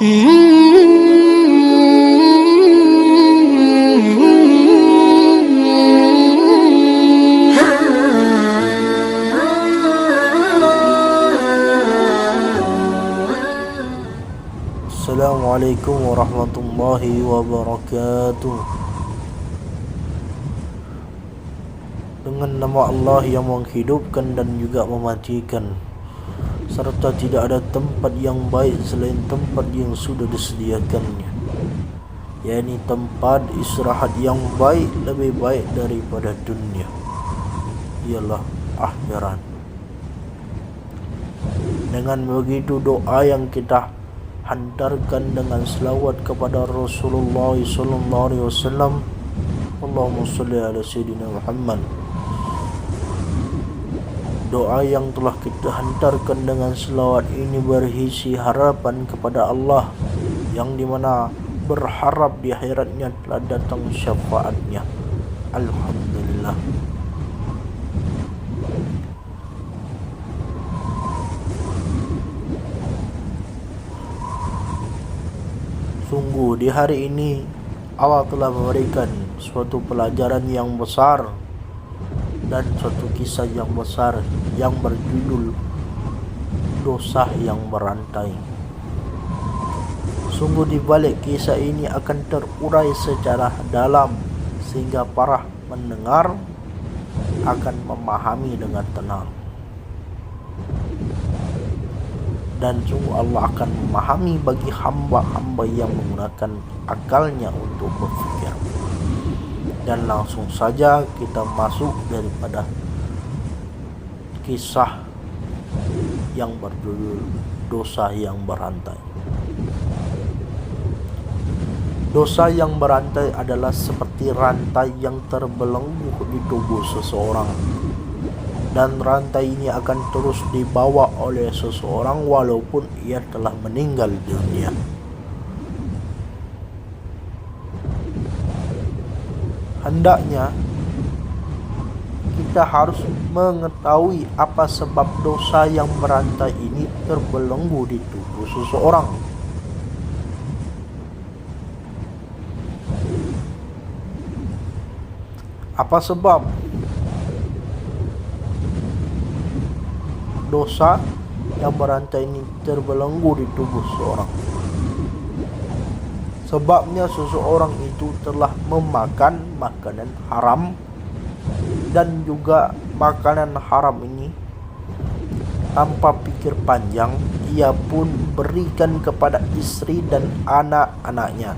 Assalamualaikum warahmatullahi wabarakatuh. Dengan nama Allah yang menghidupkan dan juga mematikan, serta tidak ada tempat yang baik selain tempat yang sudah disediakannya, yakni tempat istirahat yang baik, lebih baik daripada dunia, ialah akhirat. Dengan begitu, doa yang kita hantarkan dengan selawat kepada Rasulullah sallallahu alaihi wasallam, Allahumma shalli ala sayyidina Muhammad. Doa yang telah kita hantarkan dengan selawat ini berisi harapan kepada Allah, yang dimana berharap di akhiratnya telah datang syafaatnya. Alhamdulillah. Sungguh di hari ini Allah telah memberikan suatu pelajaran yang besar dan suatu kisah yang besar yang berjudul dosa yang berantai. Sungguh di balik kisah ini akan terurai secara dalam sehingga para mendengar akan memahami dengan tenang. Dan sungguh Allah akan memahami bagi hamba-hamba yang menggunakan akalnya untuk berfikir. Dan langsung saja kita masuk daripada kisah yang berjudul dosa yang berantai. Dosa yang berantai adalah seperti rantai yang terbelenggu di tubuh seseorang, dan rantai ini akan terus dibawa oleh seseorang walaupun ia telah meninggal dunia. Hendaknya kita harus mengetahui apa sebab dosa yang berantai ini terbelenggu di tubuh seseorang. Apa sebab dosa yang berantai ini terbelenggu di tubuh seseorang? Sebabnya seseorang itu telah memakan makanan haram, dan juga makanan haram ini tanpa pikir panjang ia pun berikan kepada istri dan anak-anaknya.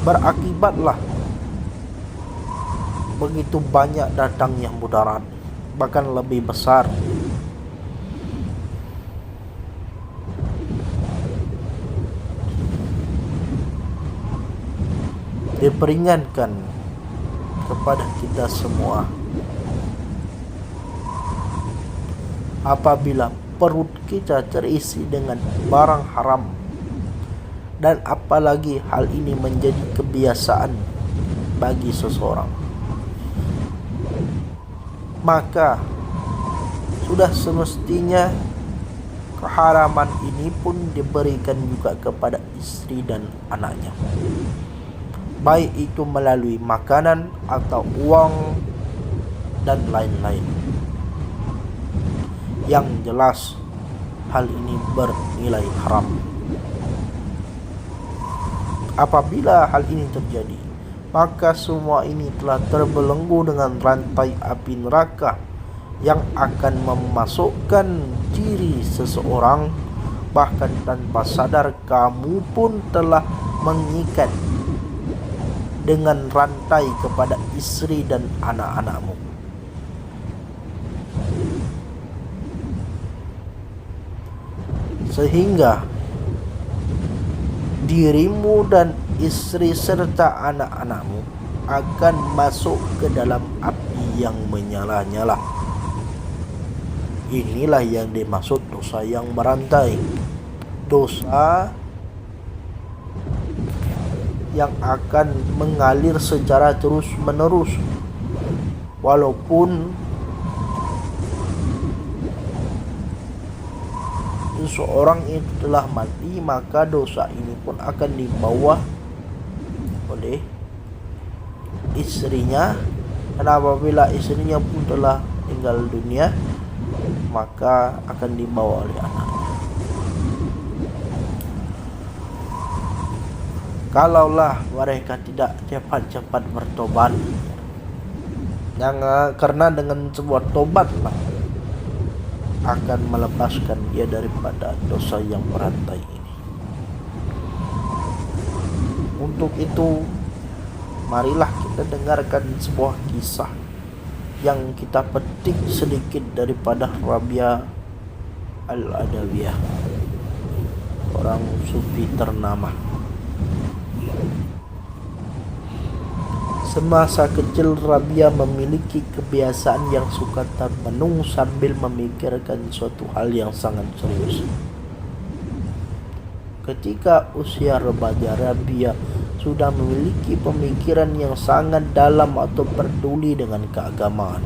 Berakibatlah begitu banyak datangnya mudarat, bahkan lebih besar. Diperingatkan kepada kita semua, apabila perut kita terisi dengan barang haram, dan apalagi hal ini menjadi kebiasaan bagi seseorang, maka sudah semestinya keharaman ini pun diberikan juga kepada istri dan anaknya, baik itu melalui makanan atau uang dan lain-lain. Yang jelas hal ini bernilai haram. Apabila hal ini terjadi, maka semua ini telah terbelenggu dengan rantai api neraka yang akan memasukkan diri seseorang, bahkan tanpa sadar kamu pun telah mengikat dengan rantai kepada istri dan anak-anakmu. Sehingga dirimu dan istri serta anak-anakmu akan masuk ke dalam api yang menyala-nyala. Inilah yang dimaksud dosa yang berantai. Dosa yang akan mengalir secara terus-menerus, walaupun seseorang itu telah mati, maka dosa ini pun akan dibawa oleh istrinya, dan apabila istrinya pun telah tinggal dunia, maka akan dibawa oleh anaknya. Kalaulah mereka tidak cepat-cepat bertobat, karena dengan sebuah tobatlah akan melepaskan dia daripada dosa yang berantai ini. Untuk itu, marilah kita dengarkan sebuah kisah yang kita petik sedikit daripada Rabi'ah Al-Adawiyah, orang sufi ternama. Semasa kecil, Rabi'ah memiliki kebiasaan yang suka termenung sambil memikirkan suatu hal yang sangat serius. Ketika usia remaja, Rabi'ah sudah memiliki pemikiran yang sangat dalam atau peduli dengan keagamaan.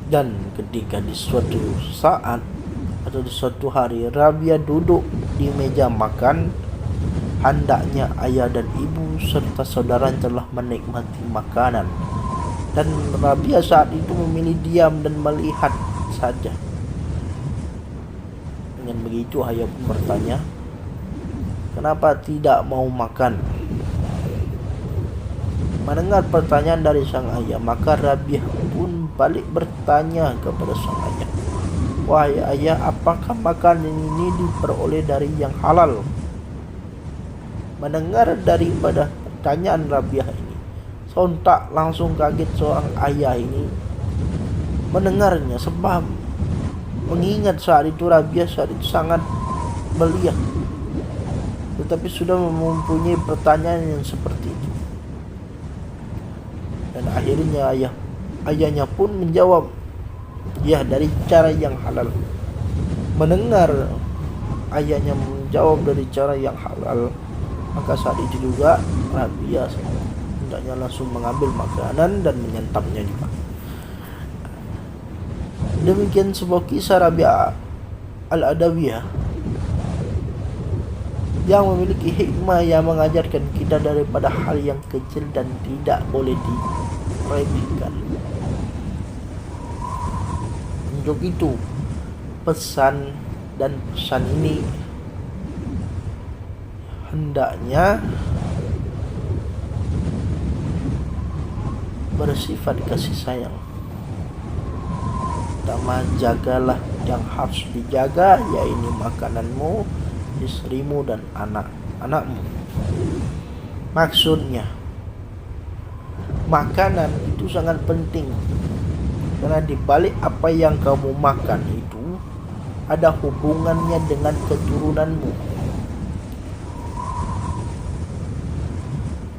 Dan ketika di suatu saat atau di suatu hari, Rabi'ah duduk di meja makan, hendaknya ayah dan ibu serta saudara telah menikmati makanan, dan Rabi'ah saat itu memilih diam dan melihat saja. Dengan begitu ayah pun bertanya, "Kenapa tidak mau makan?" Mendengar pertanyaan dari sang ayah, maka Rabi'ah pun balik bertanya kepada sang ayah, "Wahai ayah, apakah makanan ini diperoleh dari yang halal?" Mendengar daripada pertanyaan Rabi'ah ini, sontak langsung kaget seorang ayah ini mendengarnya, sebab mengingat saat itu Rabi'ah saat itu sangat belia, tetapi sudah mempunyai pertanyaan yang seperti itu. Dan akhirnya ayahnya pun menjawab, "Ya, dari cara yang halal." Mendengar ayahnya menjawab dari cara yang halal, maka saat itu juga Rabi'ah hendaknya langsung mengambil makanan dan menyantapnya juga. Demikian sebuah kisah Rabi'ah Al-Adawiyah yang memiliki hikmah yang mengajarkan kita daripada hal yang kecil dan tidak boleh diremehkan. Untuk itu, pesan ini hendaknya bersifat kasih sayang. Pertama, jagalah yang harus dijaga, yaitu makananmu, istrimu, dan anak-anakmu. Maksudnya, makanan itu sangat penting, karena di balik apa yang kamu makan itu ada hubungannya dengan keturunanmu.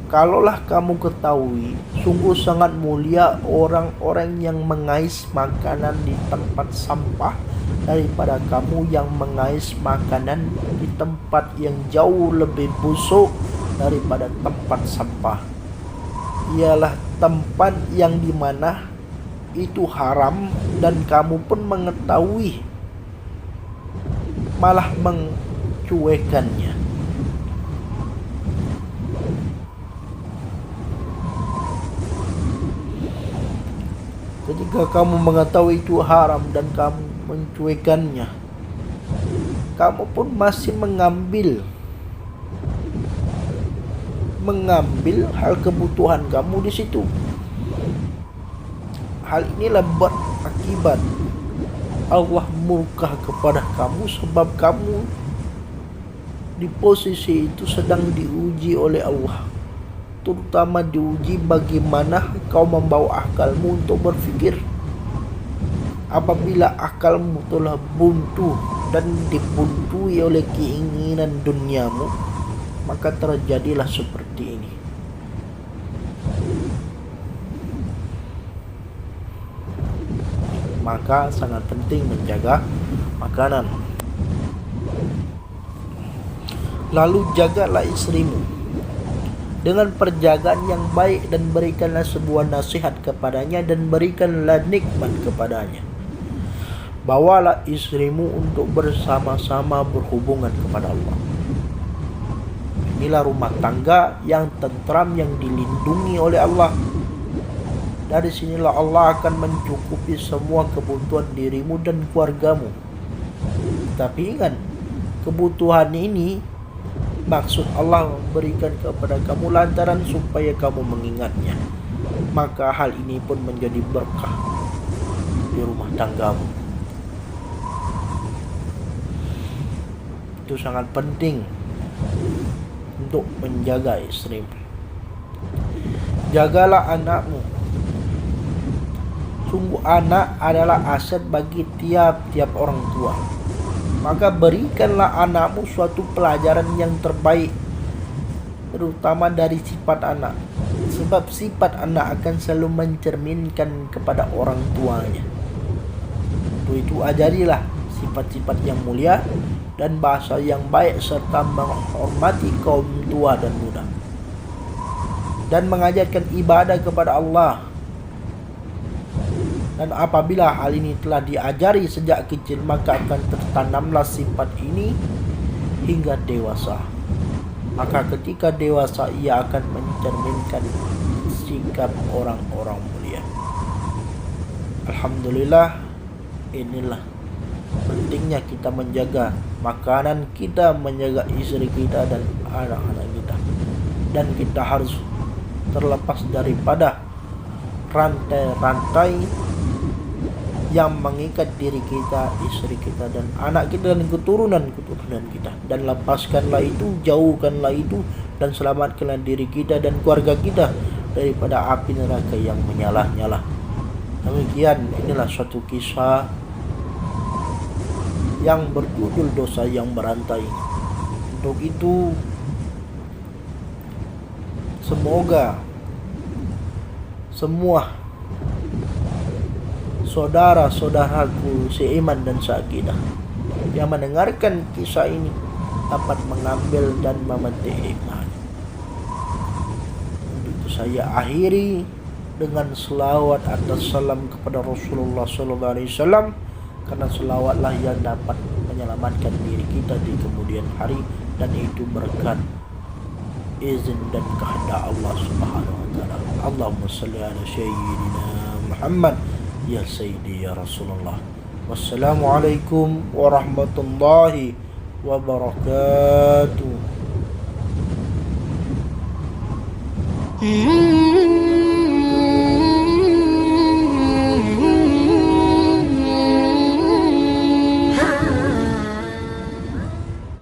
Kalaulah kamu ketahui, sungguh sangat mulia orang-orang yang mengais makanan di tempat sampah daripada kamu yang mengais makanan di tempat yang jauh lebih busuk daripada tempat sampah. Ialah tempat yang dimana itu haram dan kamu pun mengetahui, malah mencuekannya. Ketika kamu mengetahui itu haram dan kamu mencuekannya, kamu pun masih mengambil hal kebutuhan kamu di situ. Hal inilah berakibat Allah murka kepada kamu, sebab kamu di posisi itu sedang diuji oleh Allah, terutama diuji bagaimana kau membawa akalmu untuk berpikir. Apabila akalmu telah buntu dan dibuntui oleh keinginan duniamu, maka terjadilah seperti ini. Maka sangat penting menjaga makanan. Lalu jagalah istrimu. dengan perjagaan yang baik, dan berikanlah sebuah nasihat kepadanya dan berikanlah nikmat kepadanya. Bawalah istrimu untuk bersama-sama berhubungan kepada Allah. Inilah rumah tangga yang tentram, yang dilindungi oleh Allah. Dari sinilah Allah akan mencukupi semua kebutuhan dirimu dan keluargamu. Tapi ingat, kebutuhan ini maksud Allah memberikan kepada kamu lantaran supaya kamu mengingatnya. Maka hal ini pun menjadi berkah di rumah tanggamu. Itu sangat penting untuk menjaga istrimu. Jagalah anakmu. Sungguh anak adalah aset bagi tiap-tiap orang tua. Maka berikanlah anakmu suatu pelajaran yang terbaik, terutama dari sifat anak. Sebab sifat anak akan selalu mencerminkan kepada orang tuanya. Untuk itu ajarilah sifat-sifat yang mulia dan bahasa yang baik, serta menghormati kaum tua dan muda, dan mengajarkan ibadah kepada Allah. Dan apabila hal ini telah diajari sejak kecil, maka akan tertanamlah sifat ini hingga dewasa. Maka ketika dewasa ia akan mencerminkan sikap orang-orang mulia. Alhamdulillah, inilah pentingnya kita menjaga makanan kita, menjaga istri kita dan anak-anak kita. Dan kita harus terlepas daripada rantai-rantai yang mengikat diri kita, istri kita, dan anak kita, dan keturunan-keturunan kita. Dan lepaskanlah itu, jauhkanlah itu, dan selamatkanlah diri kita dan keluarga kita daripada api neraka yang menyala-nyala. Demikian, inilah suatu kisah yang berjudul dosa yang berantai. Untuk itu, semoga semua saudara-saudaraku seiman dan seakidah yang mendengarkan kisah ini dapat mengambil dan memetik hikmah. Untuk itu saya akhiri dengan selawat atas salam kepada Rasulullah SAW, karena selawatlah yang dapat menyelamatkan diri kita di kemudian hari, dan itu berkat izin dan kehendak Allah Subhanahu wa taala. Allahumma shalli ala sayyidina Muhammad ya sayyidi ya Rasulullah. Wassalamualaikum warahmatullahi wabarakatuh.